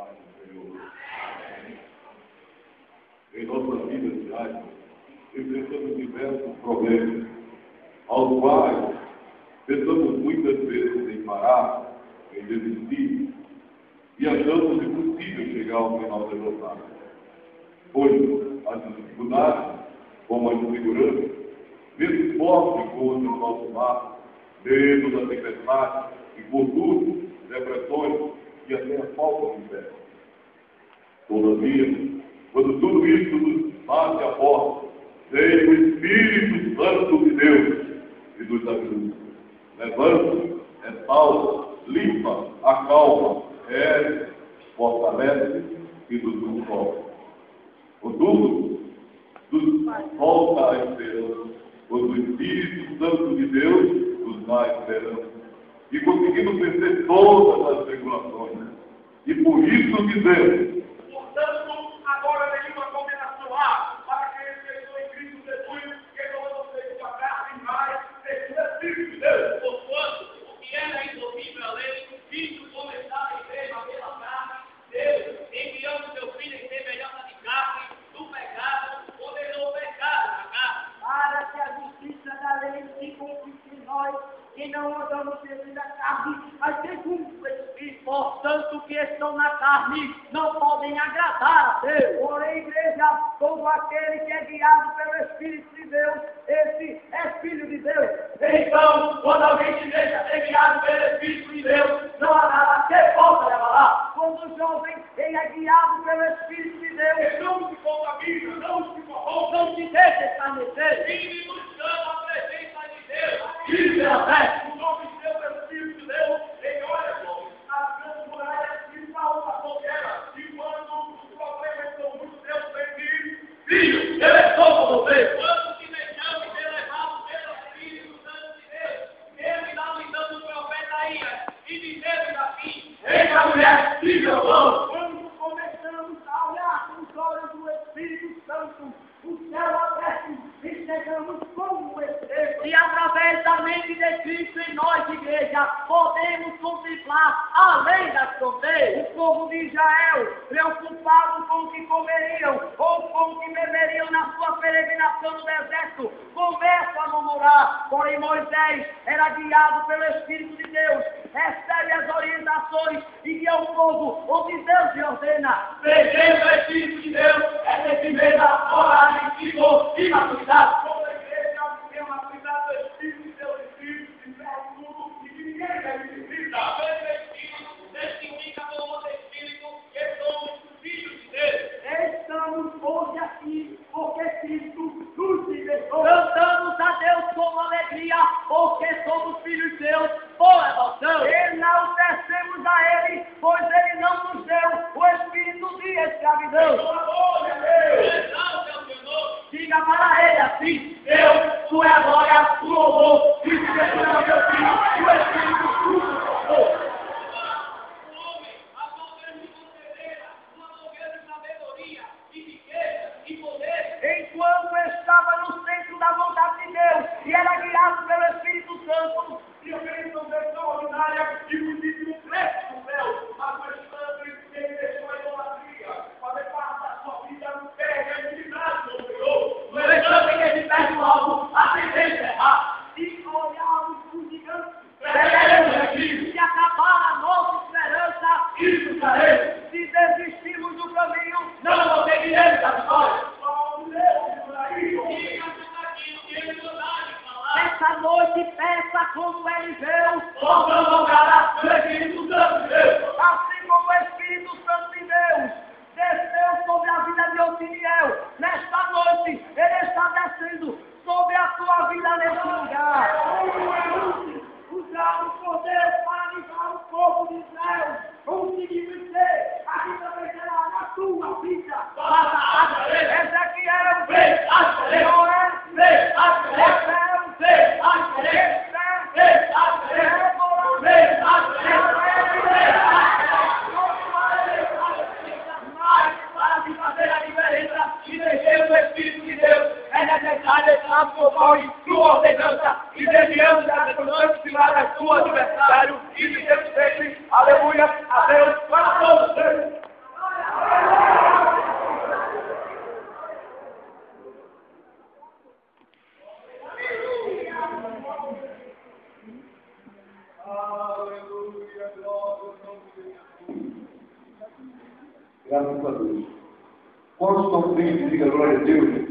paz do Senhor. Em nossas vidas diárias, enfrentamos diversos problemas, aos quais pensamos muitas vezes em parar, em desistir, e achamos impossível chegar ao final da jornada. Pois as dificuldades, como a insegurança, mesmo forte contra o nosso mar, medo da tempestade, infortúnios, depressões e até a falta de fé. Todavia, quando tudo isso nos bate à porta, vem o Espírito Santo de Deus e nos ajuda. Levanta, restaura, limpa, acalma, fortalece e nos consola. Contudo, nos volta a esperança, quando o Espírito Santo de Deus nos dá esperança. E conseguimos vencer todas as tribulações. E por isso dizemos: portanto, agora nenhuma condenação há para aqueles que estão em Cristo Jesus, que não vocês sua carne, mas segundo o Espírito de Deus. Porquanto, o que era impossível a lei, Cristo começava a igreja pela carne, Deus, enviando seu Filho em semelhança de carne, do pecado, condenou o pecado na carne. Para que a justiça da lei se cumprisse em nós, que não andamos segundo a carne, mas segundo o Espírito. Portanto, que estão na carne não podem agradar a Deus. Porém, igreja, todo aquele que é guiado pelo Espírito de Deus, esse é filho de Deus. Então, quando alguém se deixa ser guiado pelo Espírito de Deus, não há nada que possa levar. Quando o jovem ele é guiado pelo Espírito de Deus, Ele não se contamina, não se corrompe, não se deixa escarnecer. vive buscando a presença de Deus. Vive pela fé. O nome de Deus é o Espírito de Deus. Ele olha, irmão, as grandes muralhas de Saúl, a fogueira, e quando os problemas são muitos, Deus tem que filho, eu estou com você. Quando se deixamos ser levados pelo Espírito Santo de Deus, ele dá o engano do profeta Isaías, e dizemos assim: eita mulher, filho, eu amo. Quando começamos a olhar com os olhos do Espírito Santo, o céu aberto e chegamos como um espelho. E através da mente de Cristo em nós, igreja, podemos contemplar além das fronteiras. O povo de Israel, preocupado com o que comeriam ou com o que beberiam na sua peregrinação no deserto, começa a murmurar. Porém, Moisés era guiado pelo Espírito de Deus, recebe as orientações e guia o povo onde Deus lhe ordena. Segundo o Espírito de Deus, é ter firmeza, coragem, vigor e maturidade. Toda a igreja tem uma cuidado do Espírito de Deus, Espírito de ferro tudo, e que ninguém necessita. O Espírito testifica com o outro Espírito que somos filhos de Deus. Estamos hoje aqui porque Cristo nos libertou. Cantamos a Deus com alegria porque somos filhos Deus por adoção. Enaltecemos a Ele, pois Ele não nos deu o espírito de escravidão. Glória a Deus. Exalte ao seu nome. Diga para Ele assim: Deus, tu é a glória, o louvor, e o Senhor é o teu filho, o Espírito Santo. O homem, a qual Deus lhe concedera uma grande sabedoria e riqueza e poder. enquanto estava no centro da vontade de Deus e era guiado pelo Espírito Santo, E a bênção extraordinária e o nível completo do céu, a sua sangue, ele deixou a idolatria, fazer parte da sua vida, perde a intimidade do Senhor. No entanto, em que ele perde o alvo, a tendência é errar. se olharmos os gigantes, Preferemos aqui, se acabar a nossa esperança, isso faremos. se desistirmos do caminho, Não conseguiremos a vitória. essa noite peça como Ele veio, Voltamos ao lugar do Espírito Santo de Deus. assim como o Espírito Santo de Deus desceu sobre a vida de Otiniel. Nesta noite, Ele está descendo sobre a sua vida neste lugar. Usado por Deus para livrar o povo de Israel. Conseguimos dizer, aqui também será na tua vida. Ezequiel, Joel, Rafael, Graças a Deus. Quantos estão tristes, diga glória a Deus.